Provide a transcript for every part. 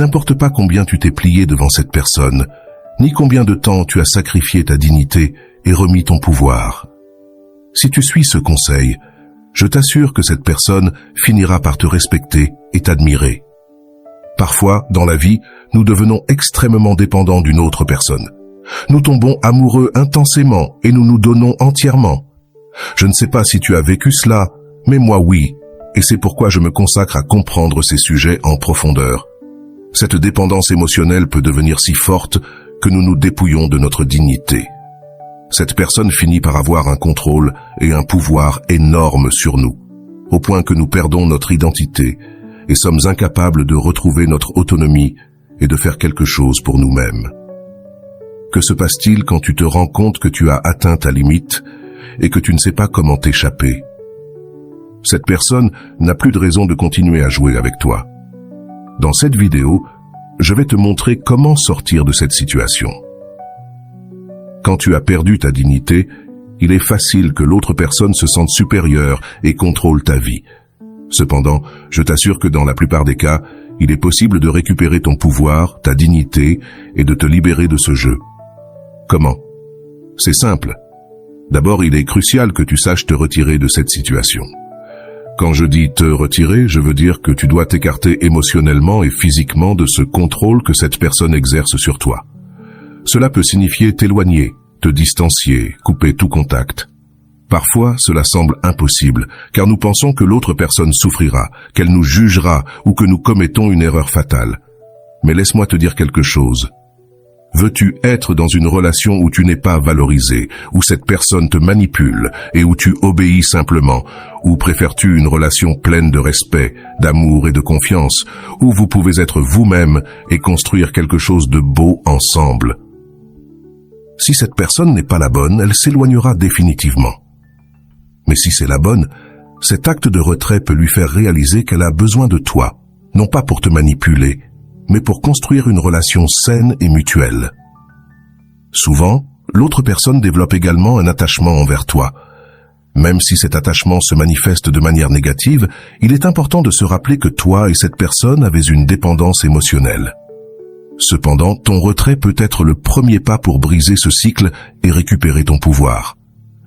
n'importe pas combien tu t'es plié devant cette personne, ni combien de temps tu as sacrifié ta dignité et remis ton pouvoir. Si tu suis ce conseil, je t'assure que cette personne finira par te respecter et t'admirer. Parfois, dans la vie, nous devenons extrêmement dépendants d'une autre personne. Nous tombons amoureux intensément et nous nous donnons entièrement. Je ne sais pas si tu as vécu cela, mais moi oui, et c'est pourquoi je me consacre à comprendre ces sujets en profondeur. Cette dépendance émotionnelle peut devenir si forte que nous nous dépouillons de notre dignité. Cette personne finit par avoir un contrôle et un pouvoir énorme sur nous, au point que nous perdons notre identité et sommes incapables de retrouver notre autonomie et de faire quelque chose pour nous-mêmes. Que se passe-t-il quand tu te rends compte que tu as atteint ta limite et que tu ne sais pas comment t'échapper? Cette personne n'a plus de raison de continuer à jouer avec toi. Dans cette vidéo, je vais te montrer comment sortir de cette situation. Quand tu as perdu ta dignité, il est facile que l'autre personne se sente supérieure et contrôle ta vie. Cependant, je t'assure que dans la plupart des cas, il est possible de récupérer ton pouvoir, ta dignité et de te libérer de ce jeu. Comment? C'est simple. D'abord, il est crucial que tu saches te retirer de cette situation. Quand je dis te retirer, je veux dire que tu dois t'écarter émotionnellement et physiquement de ce contrôle que cette personne exerce sur toi. Cela peut signifier t'éloigner, te distancier, couper tout contact. Parfois, cela semble impossible, car nous pensons que l'autre personne souffrira, qu'elle nous jugera ou que nous commettons une erreur fatale. Mais laisse-moi te dire quelque chose. Veux-tu être dans une relation où tu n'es pas valorisé, où cette personne te manipule et où tu obéis simplement, ou préfères-tu une relation pleine de respect, d'amour et de confiance, où vous pouvez être vous-même et construire quelque chose de beau ensemble? Si cette personne n'est pas la bonne, elle s'éloignera définitivement. Mais si c'est la bonne, cet acte de retrait peut lui faire réaliser qu'elle a besoin de toi, non pas pour te manipuler, mais pour construire une relation saine et mutuelle. Souvent, l'autre personne développe également un attachement envers toi. Même si cet attachement se manifeste de manière négative, il est important de se rappeler que toi et cette personne avez une dépendance émotionnelle. Cependant, ton retrait peut être le premier pas pour briser ce cycle et récupérer ton pouvoir.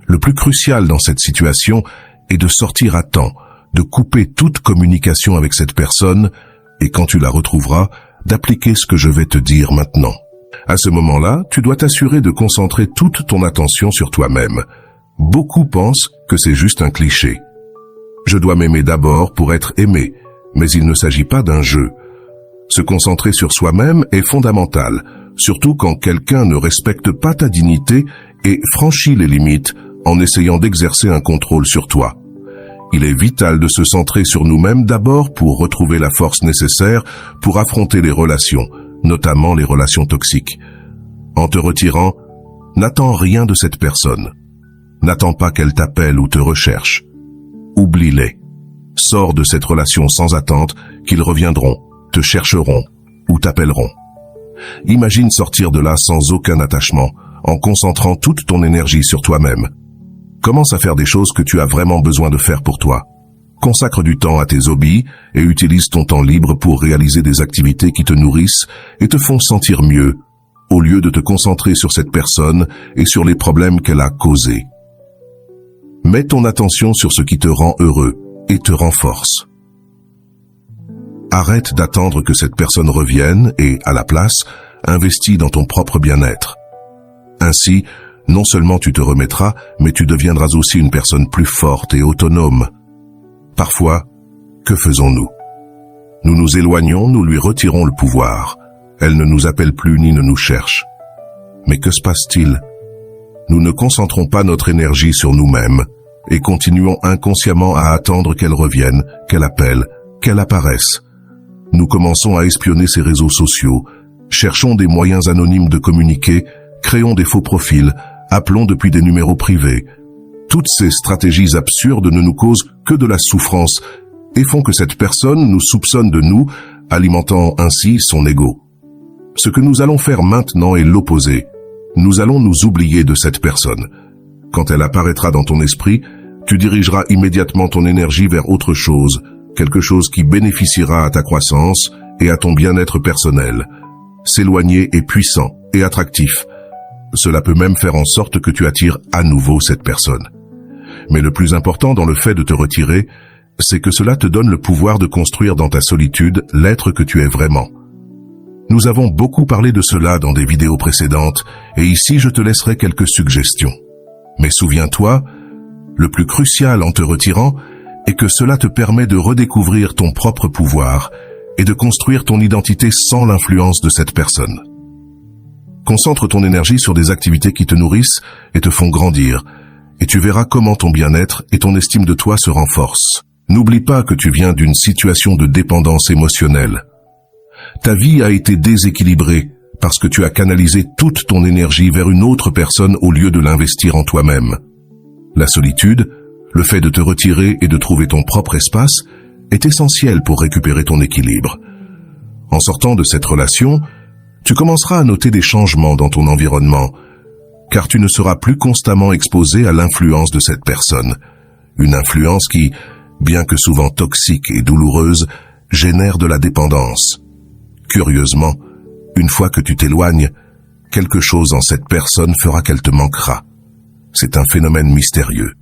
Le plus crucial dans cette situation est de sortir à temps, de couper toute communication avec cette personne et quand tu la retrouveras, d'appliquer ce que je vais te dire maintenant. À ce moment-là, tu dois t'assurer de concentrer toute ton attention sur toi-même. Beaucoup pensent que c'est juste un cliché. Je dois m'aimer d'abord pour être aimé, mais il ne s'agit pas d'un jeu. Se concentrer sur soi-même est fondamental, surtout quand quelqu'un ne respecte pas ta dignité et franchit les limites en essayant d'exercer un contrôle sur toi. Il est vital de se centrer sur nous-mêmes d'abord pour retrouver la force nécessaire pour affronter les relations, notamment les relations toxiques. En te retirant, n'attends rien de cette personne. N'attends pas qu'elle t'appelle ou te recherche. Oublie-les. Sors de cette relation sans attente qu'ils reviendront, te chercheront ou t'appelleront. Imagine sortir de là sans aucun attachement, en concentrant toute ton énergie sur toi-même. Commence à faire des choses que tu as vraiment besoin de faire pour toi. Consacre du temps à tes hobbies et utilise ton temps libre pour réaliser des activités qui te nourrissent et te font sentir mieux, au lieu de te concentrer sur cette personne et sur les problèmes qu'elle a causés. Mets ton attention sur ce qui te rend heureux et te renforce. Arrête d'attendre que cette personne revienne et, à la place, investis dans ton propre bien-être. Ainsi, non seulement tu te remettras, mais tu deviendras aussi une personne plus forte et autonome. Parfois, que faisons-nous? Nous nous éloignons, nous lui retirons le pouvoir. Elle ne nous appelle plus ni ne nous cherche. Mais que se passe-t-il? Nous ne concentrons pas notre énergie sur nous-mêmes et continuons inconsciemment à attendre qu'elle revienne, qu'elle appelle, qu'elle apparaisse. Nous commençons à espionner ses réseaux sociaux, cherchons des moyens anonymes de communiquer, créons des faux profils, appelons depuis des numéros privés. Toutes ces stratégies absurdes ne nous causent que de la souffrance et font que cette personne nous soupçonne de nous, alimentant ainsi son ego. Ce que nous allons faire maintenant est l'opposé. Nous allons nous oublier de cette personne. Quand elle apparaîtra dans ton esprit, tu dirigeras immédiatement ton énergie vers autre chose, quelque chose qui bénéficiera à ta croissance et à ton bien-être personnel. S'éloigner est puissant et attractif. Cela peut même faire en sorte que tu attires à nouveau cette personne. Mais le plus important dans le fait de te retirer, c'est que cela te donne le pouvoir de construire dans ta solitude l'être que tu es vraiment. Nous avons beaucoup parlé de cela dans des vidéos précédentes, et ici je te laisserai quelques suggestions. Mais souviens-toi, le plus crucial en te retirant est que cela te permet de redécouvrir ton propre pouvoir et de construire ton identité sans l'influence de cette personne. Concentre ton énergie sur des activités qui te nourrissent et te font grandir, et tu verras comment ton bien-être et ton estime de toi se renforcent. N'oublie pas que tu viens d'une situation de dépendance émotionnelle. Ta vie a été déséquilibrée parce que tu as canalisé toute ton énergie vers une autre personne au lieu de l'investir en toi-même. La solitude, le fait de te retirer et de trouver ton propre espace, est essentiel pour récupérer ton équilibre. En sortant de cette relation, tu commenceras à noter des changements dans ton environnement, car tu ne seras plus constamment exposé à l'influence de cette personne. Une influence qui, bien que souvent toxique et douloureuse, génère de la dépendance. Curieusement, une fois que tu t'éloignes, quelque chose en cette personne fera qu'elle te manquera. C'est un phénomène mystérieux.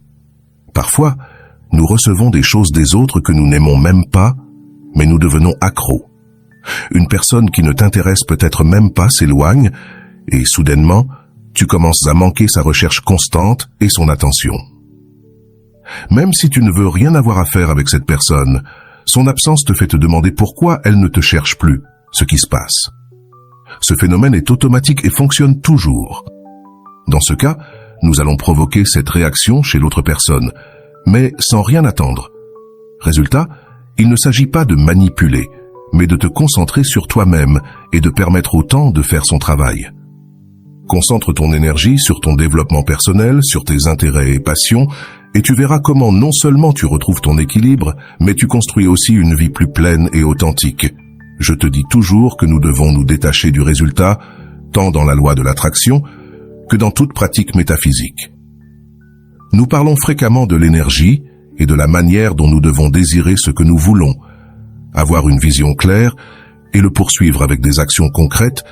Parfois, nous recevons des choses des autres que nous n'aimons même pas, mais nous devenons accros. Une personne qui ne t'intéresse peut-être même pas s'éloigne, et soudainement, tu commences à manquer sa recherche constante et son attention. Même si tu ne veux rien avoir à faire avec cette personne, son absence te fait te demander pourquoi elle ne te cherche plus, ce qui se passe. Ce phénomène est automatique et fonctionne toujours. Dans ce cas, nous allons provoquer cette réaction chez l'autre personne, mais sans rien attendre. Résultat, il ne s'agit pas de manipuler, mais de te concentrer sur toi-même et de permettre au temps de faire son travail. Concentre ton énergie sur ton développement personnel, sur tes intérêts et passions, et tu verras comment non seulement tu retrouves ton équilibre, mais tu construis aussi une vie plus pleine et authentique. Je te dis toujours que nous devons nous détacher du résultat, tant dans la loi de l'attraction que dans toute pratique métaphysique. Nous parlons fréquemment de l'énergie et de la manière dont nous devons désirer ce que nous voulons, avoir une vision claire et le poursuivre avec des actions concrètes,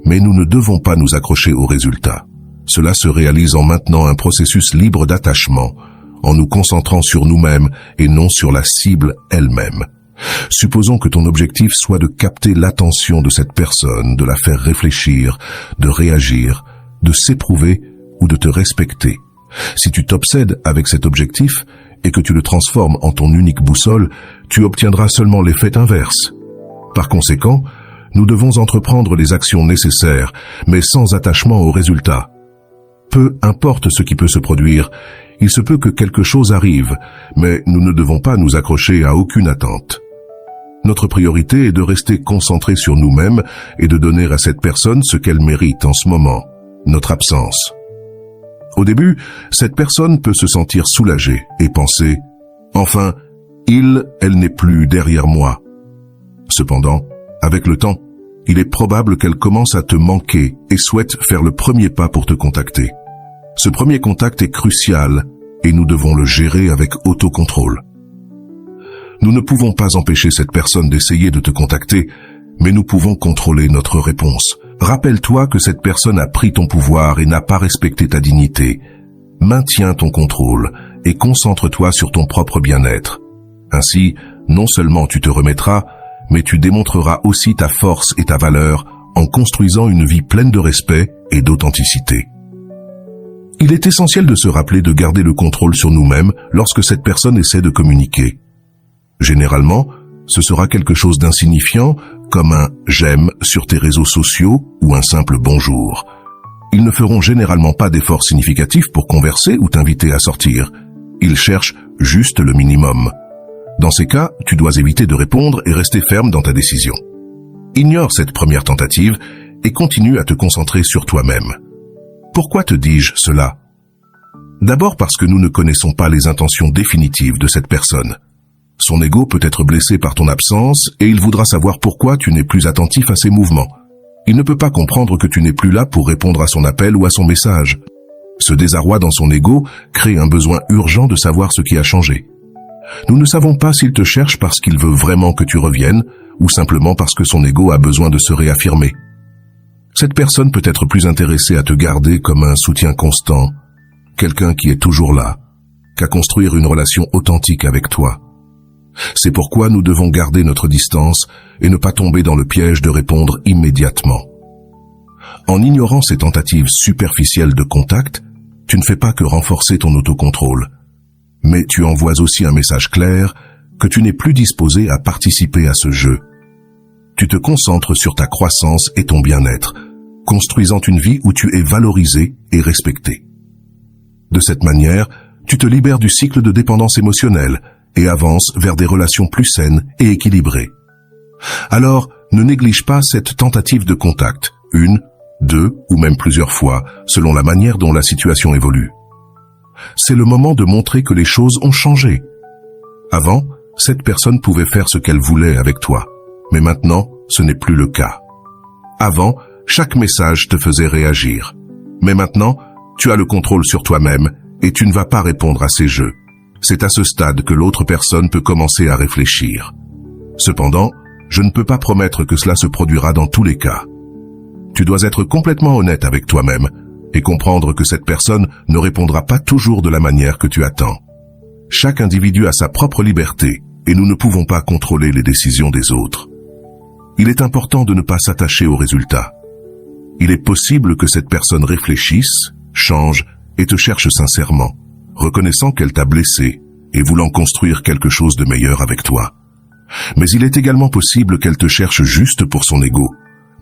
mais nous ne devons pas nous accrocher au résultat. Cela se réalise en maintenant un processus libre d'attachement, en nous concentrant sur nous-mêmes et non sur la cible elle-même. Supposons que ton objectif soit de capter l'attention de cette personne, de la faire réfléchir, de réagir, de s'éprouver ou de te respecter. Si tu t'obsèdes avec cet objectif et que tu le transformes en ton unique boussole, tu obtiendras seulement l'effet inverse. Par conséquent, nous devons entreprendre les actions nécessaires, mais sans attachement au résultat. Peu importe ce qui peut se produire, il se peut que quelque chose arrive, mais nous ne devons pas nous accrocher à aucune attente. Notre priorité est de rester concentré sur nous-mêmes et de donner à cette personne ce qu'elle mérite en ce moment, notre absence. Au début, cette personne peut se sentir soulagée et penser « Enfin, elle n'est plus derrière moi ». Cependant, avec le temps, il est probable qu'elle commence à te manquer et souhaite faire le premier pas pour te contacter. Ce premier contact est crucial et nous devons le gérer avec autocontrôle. Nous ne pouvons pas empêcher cette personne d'essayer de te contacter, mais nous pouvons contrôler notre réponse. Rappelle-toi que cette personne a pris ton pouvoir et n'a pas respecté ta dignité. Maintiens ton contrôle et concentre-toi sur ton propre bien-être. Ainsi, non seulement tu te remettras, mais tu démontreras aussi ta force et ta valeur en construisant une vie pleine de respect et d'authenticité. Il est essentiel de se rappeler de garder le contrôle sur nous-mêmes lorsque cette personne essaie de communiquer. Généralement, ce sera quelque chose d'insignifiant, comme un « j'aime » sur tes réseaux sociaux ou un simple « bonjour ». Ils ne feront généralement pas d'efforts significatifs pour converser ou t'inviter à sortir. Ils cherchent juste le minimum. Dans ces cas, tu dois éviter de répondre et rester ferme dans ta décision. Ignore cette première tentative et continue à te concentrer sur toi-même. Pourquoi te dis-je cela? D'abord parce que nous ne connaissons pas les intentions définitives de cette personne. Son ego peut être blessé par ton absence et il voudra savoir pourquoi tu n'es plus attentif à ses mouvements. Il ne peut pas comprendre que tu n'es plus là pour répondre à son appel ou à son message. Ce désarroi dans son ego crée un besoin urgent de savoir ce qui a changé. Nous ne savons pas s'il te cherche parce qu'il veut vraiment que tu reviennes ou simplement parce que son ego a besoin de se réaffirmer. Cette personne peut être plus intéressée à te garder comme un soutien constant, quelqu'un qui est toujours là, qu'à construire une relation authentique avec toi. C'est pourquoi nous devons garder notre distance et ne pas tomber dans le piège de répondre immédiatement. En ignorant ces tentatives superficielles de contact, tu ne fais pas que renforcer ton autocontrôle, mais tu envoies aussi un message clair que tu n'es plus disposé à participer à ce jeu. Tu te concentres sur ta croissance et ton bien-être, construisant une vie où tu es valorisé et respecté. De cette manière, tu te libères du cycle de dépendance émotionnelle et avances vers des relations plus saines et équilibrées. Alors, ne néglige pas cette tentative de contact, 1, 2 ou même plusieurs fois, selon la manière dont la situation évolue. C'est le moment de montrer que les choses ont changé. Avant, cette personne pouvait faire ce qu'elle voulait avec toi, mais maintenant, ce n'est plus le cas. Avant, chaque message te faisait réagir, mais maintenant, tu as le contrôle sur toi-même et tu ne vas pas répondre à ces jeux. C'est à ce stade que l'autre personne peut commencer à réfléchir. Cependant, je ne peux pas promettre que cela se produira dans tous les cas. Tu dois être complètement honnête avec toi-même et comprendre que cette personne ne répondra pas toujours de la manière que tu attends. Chaque individu a sa propre liberté et nous ne pouvons pas contrôler les décisions des autres. Il est important de ne pas s'attacher aux résultats. Il est possible que cette personne réfléchisse, change et te cherche sincèrement, reconnaissant qu'elle t'a blessé et voulant construire quelque chose de meilleur avec toi. Mais il est également possible qu'elle te cherche juste pour son ego,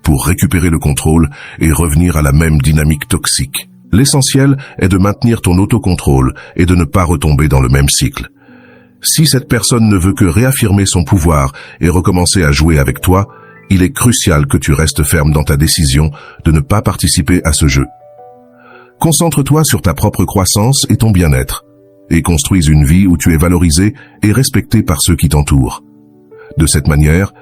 pour récupérer le contrôle et revenir à la même dynamique toxique. L'essentiel est de maintenir ton autocontrôle et de ne pas retomber dans le même cycle. Si cette personne ne veut que réaffirmer son pouvoir et recommencer à jouer avec toi, il est crucial que tu restes ferme dans ta décision de ne pas participer à ce jeu. Concentre-toi sur ta propre croissance et ton bien-être, et construise une vie où tu es valorisé et respecté par ceux qui t'entourent. De cette manière,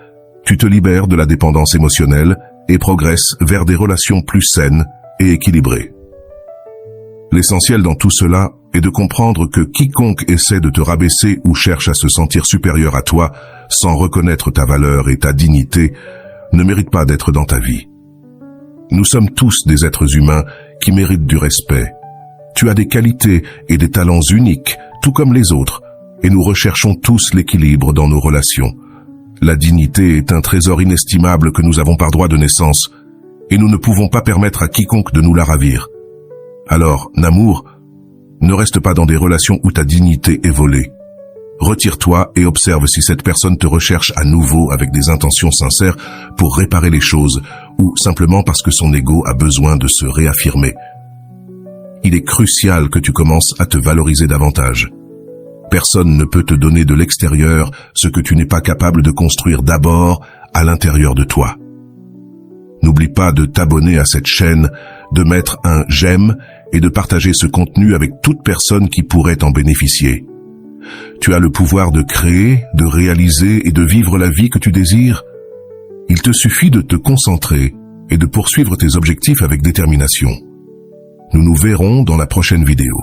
tu te libères de la dépendance émotionnelle et progresses vers des relations plus saines et équilibrées. L'essentiel dans tout cela est de comprendre que quiconque essaie de te rabaisser ou cherche à se sentir supérieur à toi sans reconnaître ta valeur et ta dignité ne mérite pas d'être dans ta vie. Nous sommes tous des êtres humains qui méritent du respect. Tu as des qualités et des talents uniques, tout comme les autres, et nous recherchons tous l'équilibre dans nos relations. La dignité est un trésor inestimable que nous avons par droit de naissance, et nous ne pouvons pas permettre à quiconque de nous la ravir. Alors, Namour, ne reste pas dans des relations où ta dignité est volée. Retire-toi et observe si cette personne te recherche à nouveau avec des intentions sincères pour réparer les choses, ou simplement parce que son ego a besoin de se réaffirmer. Il est crucial que tu commences à te valoriser davantage. Personne ne peut te donner de l'extérieur ce que tu n'es pas capable de construire d'abord à l'intérieur de toi. N'oublie pas de t'abonner à cette chaîne, de mettre un j'aime et de partager ce contenu avec toute personne qui pourrait en bénéficier. Tu as le pouvoir de créer, de réaliser et de vivre la vie que tu désires. Il te suffit de te concentrer et de poursuivre tes objectifs avec détermination. Nous nous verrons dans la prochaine vidéo.